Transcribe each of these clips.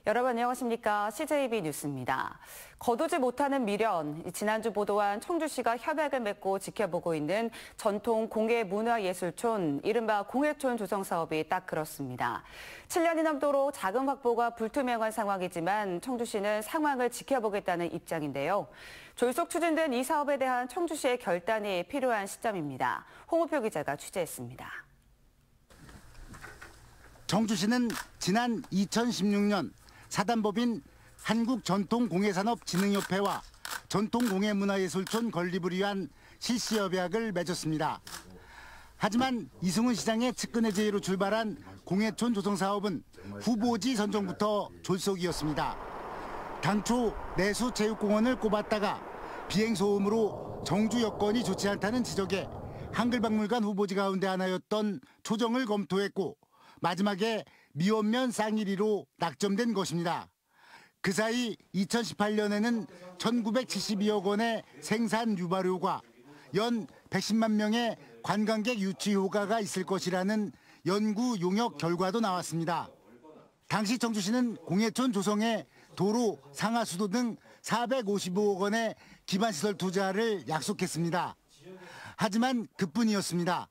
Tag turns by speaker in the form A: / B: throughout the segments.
A: 여러분 안녕하십니까? CJB 뉴스입니다. 거두지 못하는 미련, 지난주 보도한 청주시가 협약을 맺고 지켜보고 있는 전통 공예문화예술촌, 이른바 공예촌 조성 사업이 딱 그렇습니다. 7년이 넘도록 자금 확보가 불투명한 상황이지만 청주시는 상황을 지켜보겠다는 입장인데요. 졸속 추진된 이 사업에 대한 청주시의 결단이 필요한 시점입니다. 홍우표 기자가 취재했습니다.
B: 청주시는 지난 2016년 사단법인 한국전통공예산업진흥협회와 전통공예문화예술촌 건립을 위한 실시협약을 맺었습니다. 하지만 이승훈 시장의 측근의 제의로 출발한 공예촌 조성 사업은 후보지 선정부터 졸속이었습니다. 당초 내수체육공원을 꼽았다가 비행소음으로 정주 여건이 좋지 않다는 지적에 한글박물관 후보지 가운데 하나였던 초정을 검토했고 마지막에 미원면 쌍일이로 낙점된 것입니다. 그 사이 2018년에는 1972억 원의 생산 유발효과, 연 110만 명의 관광객 유치 효과가 있을 것이라는 연구 용역 결과도 나왔습니다. 당시 청주시는 공예촌 조성에 도로, 상하수도 등 455억 원의 기반시설 투자를 약속했습니다. 하지만 그뿐이었습니다.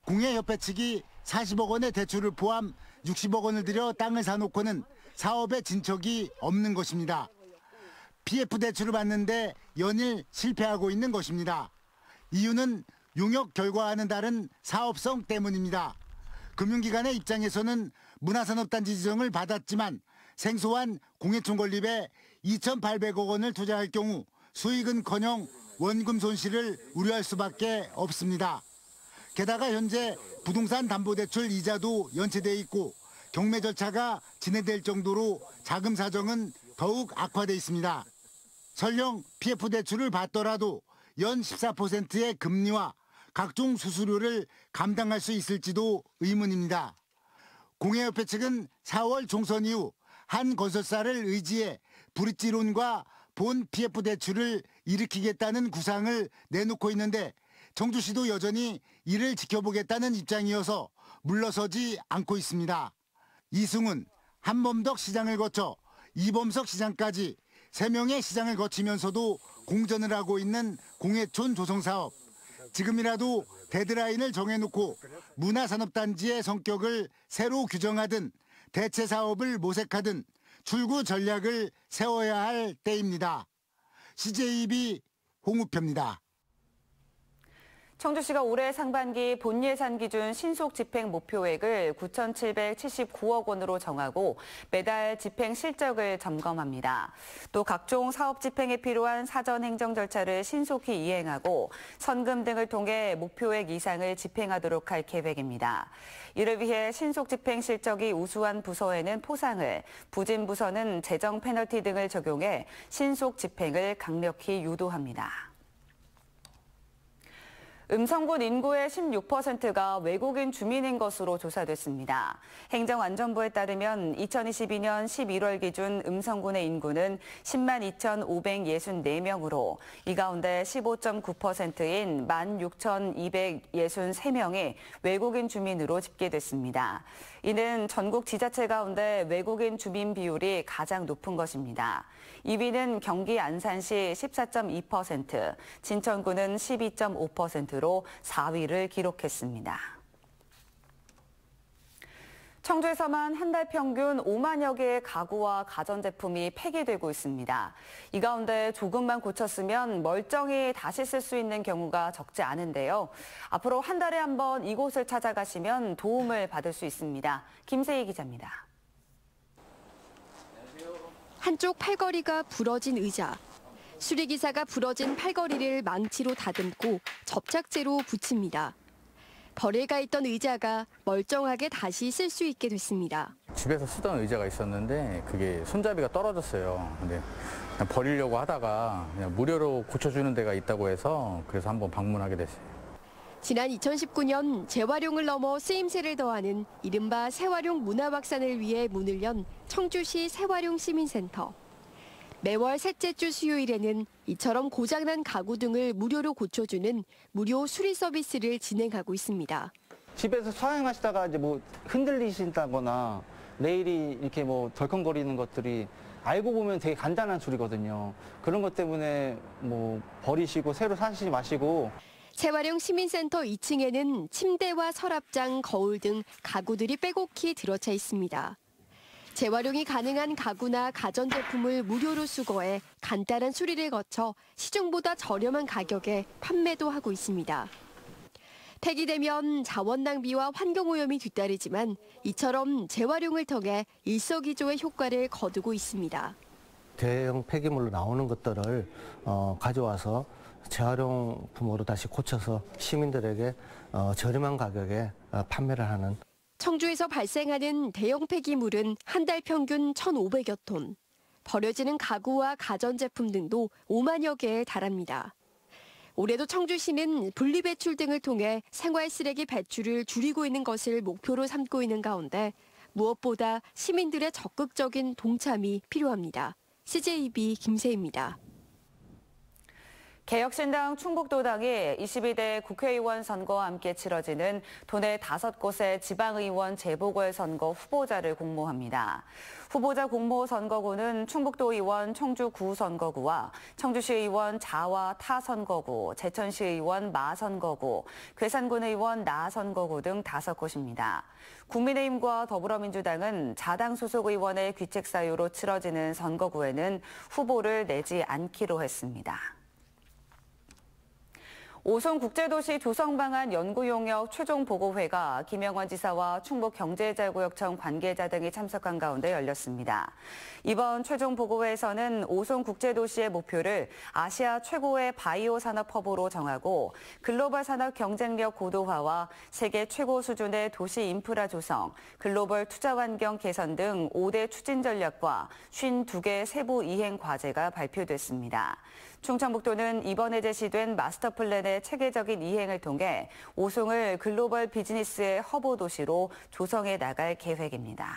B: 공예협회 측이 40억 원의 대출을 포함 60억 원을 들여 땅을 사놓고는 사업에 진척이 없는 것입니다. PF 대출을 받는데 연일 실패하고 있는 것입니다. 이유는 용역 결과와는 다른 사업성 때문입니다. 금융기관의 입장에서는 문화산업단지 지정을 받았지만 생소한 공예촌 건립에 2,800억 원을 투자할 경우 수익은커녕 원금 손실을 우려할 수밖에 없습니다. 게다가 현재 부동산 담보대출 이자도 연체돼 있고 경매 절차가 진행될 정도로 자금 사정은 더욱 악화돼 있습니다. 설령 PF 대출을 받더라도 연 14%의 금리와 각종 수수료를 감당할 수 있을지도 의문입니다. 공예협회 측은 4월 총선 이후 한 건설사를 의지해 브릿지론과 본 PF 대출을 일으키겠다는 구상을 내놓고 있는데 청주시도 여전히 이를 지켜보겠다는 입장이어서 물러서지 않고 있습니다. 이승훈, 한범덕 시장을 거쳐 이범석 시장까지 3명의 시장을 거치면서도 공전을 하고 있는 공예촌 조성 사업. 지금이라도 데드라인을 정해놓고 문화산업단지의 성격을 새로 규정하든 대체 사업을 모색하든 출구 전략을 세워야 할 때입니다. CJB 홍우표입니다.
A: 청주시가 올해 상반기 본예산 기준 신속 집행 목표액을 9,779억 원으로 정하고 매달 집행 실적을 점검합니다. 또 각종 사업 집행에 필요한 사전 행정 절차를 신속히 이행하고 선금 등을 통해 목표액 이상을 집행하도록 할 계획입니다. 이를 위해 신속 집행 실적이 우수한 부서에는 포상을, 부진 부서는 재정 페널티 등을 적용해 신속 집행을 강력히 유도합니다. 음성군 인구의 16%가 외국인 주민인 것으로 조사됐습니다. 행정안전부에 따르면 2022년 11월 기준 음성군의 인구는 10만 2,564명으로 이 가운데 15.9%인 16,263명이 외국인 주민으로 집계됐습니다. 이는 전국 지자체 가운데 외국인 주민 비율이 가장 높은 것입니다. 2위는 경기 안산시 14.2%, 진천구는 12.5%로 4위를 기록했습니다. 청주에서만 한 달 평균 5만여 개의 가구와 가전제품이 폐기되고 있습니다. 이 가운데 조금만 고쳤으면 멀쩡히 다시 쓸 수 있는 경우가 적지 않은데요. 앞으로 한 달에 한 번 이곳을 찾아가시면 도움을 받을 수 있습니다. 김세희 기자입니다.
C: 한쪽 팔걸이가 부러진 의자. 수리기사가 부러진 팔걸이를 망치로 다듬고 접착제로 붙입니다. 버레가 있던 의자가 멀쩡하게 다시 쓸 수 있게 됐습니다.
D: 집에서 쓰던 의자가 있었는데 그게 손잡이가 떨어졌어요. 근데 그냥 버리려고 하다가 그냥 무료로 고쳐주는 데가 있다고 해서 그래서 한번 방문하게 됐어요.
C: 지난 2019년 재활용을 넘어 쓰임새를 더하는 이른바 새활용 문화확산을 위해 문을 연 청주시 새활용 시민센터. 매월 셋째 주 수요일에는 이처럼 고장난 가구 등을 무료로 고쳐주는 무료 수리 서비스를 진행하고 있습니다.
E: 집에서 사용하시다가 이제 뭐 흔들리신다거나 레일이 이렇게 뭐 덜컹거리는 것들이 알고 보면 되게 간단한 소리거든요. 그런 것 때문에 뭐 버리시고 새로 사시지 마시고.
C: 재활용 시민센터 2층에는 침대와 서랍장, 거울 등 가구들이 빼곡히 들어차 있습니다. 재활용이 가능한 가구나 가전제품을 무료로 수거해 간단한 수리를 거쳐 시중보다 저렴한 가격에 판매도 하고 있습니다. 폐기되면 자원 낭비와 환경오염이 뒤따르지만 이처럼 재활용을 통해 일석이조의 효과를 거두고 있습니다.
F: 대형 폐기물로 나오는 것들을 가져와서 재활용품으로 다시 고쳐서 시민들에게 저렴한 가격에 판매를 하는.
C: 청주에서 발생하는 대형 폐기물은 한 달 평균 1,500여 톤. 버려지는 가구와 가전제품 등도 5만여 개에 달합니다. 올해도 청주시는 분리배출 등을 통해 생활 쓰레기 배출을 줄이고 있는 것을 목표로 삼고 있는 가운데 무엇보다 시민들의 적극적인 동참이 필요합니다. CJB 김세희입니다.
A: 개혁신당 충북도당이 22대 국회의원 선거와 함께 치러지는 도내 5곳의 지방의원 재보궐선거 후보자를 공모합니다. 후보자 공모 선거구는 충북도의원 청주구 선거구와 청주시의원 자와 타 선거구, 제천시의원 마 선거구, 괴산군 의원 나 선거구 등 5곳입니다. 국민의힘과 더불어민주당은 자당 소속 의원의 귀책 사유로 치러지는 선거구에는 후보를 내지 않기로 했습니다. 오송국제도시 조성방안 연구용역 최종 보고회가 김영환 지사와 충북경제자구역청 관계자 등이 참석한 가운데 열렸습니다. 이번 최종 보고회에서는 오송국제도시의 목표를 아시아 최고의 바이오 산업 허브로 정하고 글로벌 산업 경쟁력 고도화와 세계 최고 수준의 도시 인프라 조성, 글로벌 투자 환경 개선 등 5대 추진 전략과 52개 세부 이행 과제가 발표됐습니다. 충청북도는 이번에 제시된 마스터 플랜의 체계적인 이행을 통해 오송을 글로벌 비즈니스의 허브 도시로 조성해 나갈 계획입니다.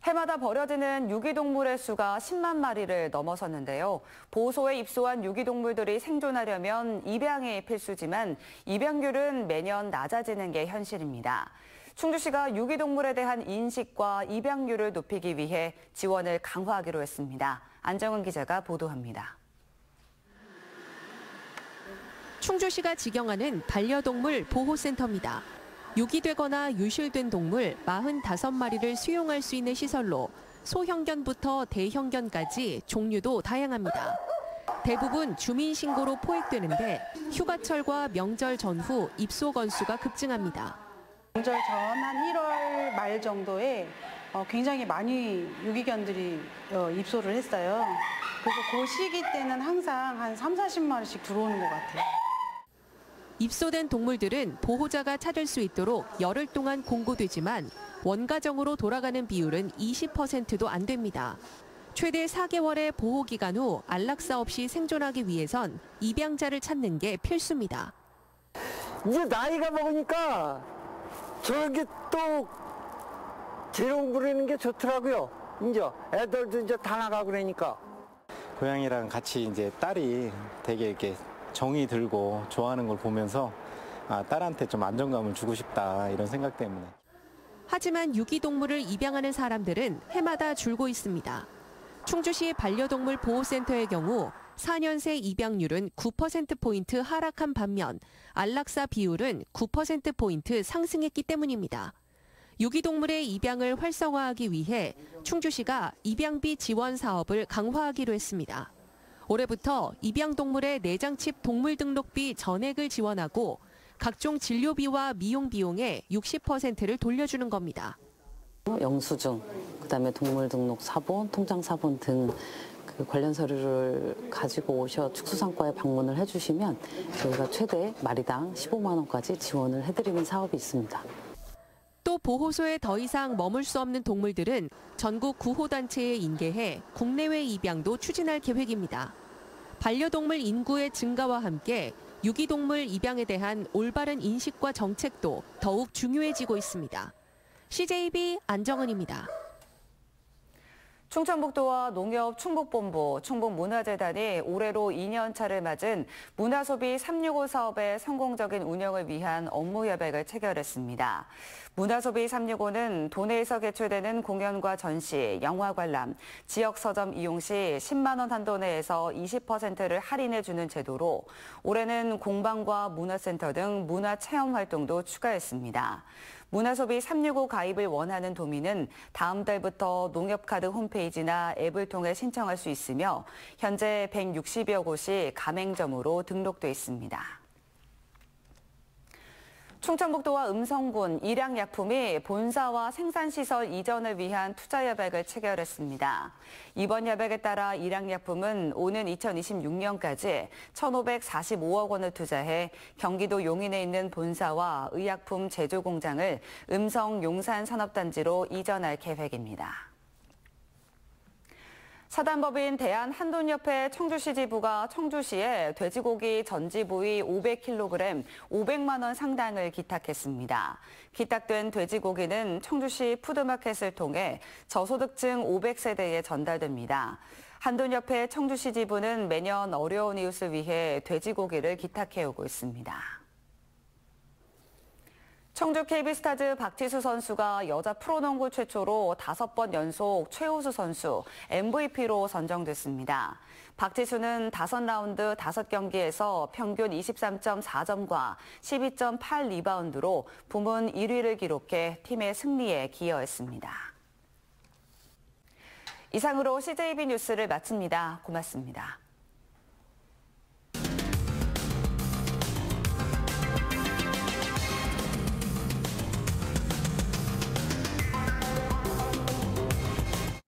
A: 해마다 버려지는 유기동물의 수가 10만 마리를 넘어섰는데요. 보호소에 입소한 유기동물들이 생존하려면 입양이 필수지만 입양률은 매년 낮아지는 게 현실입니다. 충주시가 유기동물에 대한 인식과 입양률을 높이기 위해 지원을 강화하기로 했습니다. 안정은 기자가 보도합니다.
G: 충주시가 직영하는 반려동물 보호센터입니다. 유기되거나 유실된 동물 45마리를 수용할 수 있는 시설로 소형견부터 대형견까지 종류도 다양합니다. 대부분 주민신고로 포획되는데 휴가철과 명절 전후 입소 건수가 급증합니다.
H: 명절 전 한 1월 말 정도에 굉장히 많이 유기견들이 입소를 했어요. 그래서 그 시기 때는 항상 한 30-40마리씩 들어오는 것 같아요.
G: 입소된 동물들은 보호자가 찾을 수 있도록 열흘 동안 공고되지만 원가정으로 돌아가는 비율은 20%도 안 됩니다. 최대 4개월의 보호기간 후 안락사 없이 생존하기 위해선 입양자를 찾는 게 필수입니다.
I: 이제 나이가 먹으니까 저게 또 재롱 부리는 게 좋더라고요. 이제 애들도 이제 다 나가고 그러니까.
J: 고양이랑 같이 이제 딸이 되게 이렇게 정이 들고 좋아하는 걸 보면서 딸한테 좀 안정감을 주고 싶다 이런 생각 때문에. 하지만
G: 유기동물을 입양하는 사람들은 해마다 줄고 있습니다. 충주시 반려동물 보호센터의 경우 4년새 입양률은 9%포인트 하락한 반면 안락사 비율은 9%포인트 상승했기 때문입니다. 유기동물의 입양을 활성화하기 위해 충주시가 입양비 지원 사업을 강화하기로 했습니다. 올해부터 입양동물의 내장칩 동물 등록비 전액을 지원하고 각종 진료비와 미용 비용의 60%를 돌려주는 겁니다.
K: 영수증, 그다음에 동물 등록 사본, 통장 사본 등 그 관련 서류를 가지고 오셔 축수상과에 방문을 해주시면 저희가 최대 마리당 15만 원까지 지원을 해드리는 사업이 있습니다.
G: 또 보호소에 더 이상 머물 수 없는 동물들은 전국 구호단체에 인계해 국내외 입양도 추진할 계획입니다. 반려동물 인구의 증가와 함께 유기동물 입양에 대한 올바른 인식과 정책도 더욱 중요해지고 있습니다. CJB 안정은입니다.
A: 충청북도와 농협 충북본부, 충북문화재단이 올해로 2년차를 맞은 문화소비 365 사업의 성공적인 운영을 위한 업무 협약을 체결했습니다. 문화소비 365는 도내에서 개최되는 공연과 전시, 영화 관람, 지역 서점 이용 시 10만 원 한도 내에서 20%를 할인해주는 제도로 올해는 공방과 문화센터 등 문화체험 활동도 추가했습니다. 문화소비 365 가입을 원하는 도민은 다음 달부터 농협카드 홈페이지나 앱을 통해 신청할 수 있으며 현재 160여 곳이 가맹점으로 등록돼 있습니다. 충청북도와 음성군, 일양약품이 본사와 생산시설 이전을 위한 투자협약을 체결했습니다. 이번 협약에 따라 일양약품은 오는 2026년까지 1,545억 원을 투자해 경기도 용인에 있는 본사와 의약품 제조 공장을 음성 용산산업단지로 이전할 계획입니다. 사단법인 대한한돈협회 청주시 지부가 청주시에 돼지고기 전지 부위 500kg, 500만 원 상당을 기탁했습니다. 기탁된 돼지고기는 청주시 푸드마켓을 통해 저소득층 500세대에 전달됩니다. 한돈협회 청주시 지부는 매년 어려운 이웃을 위해 돼지고기를 기탁해오고 있습니다. 청주 KB스타즈 박지수 선수가 여자 프로농구 최초로 5번 연속 최우수 선수 MVP로 선정됐습니다. 박지수는 5라운드 5경기에서 평균 23.4점과 12.8 리바운드로 부문 1위를 기록해 팀의 승리에 기여했습니다. 이상으로 CJB 뉴스를 마칩니다. 고맙습니다.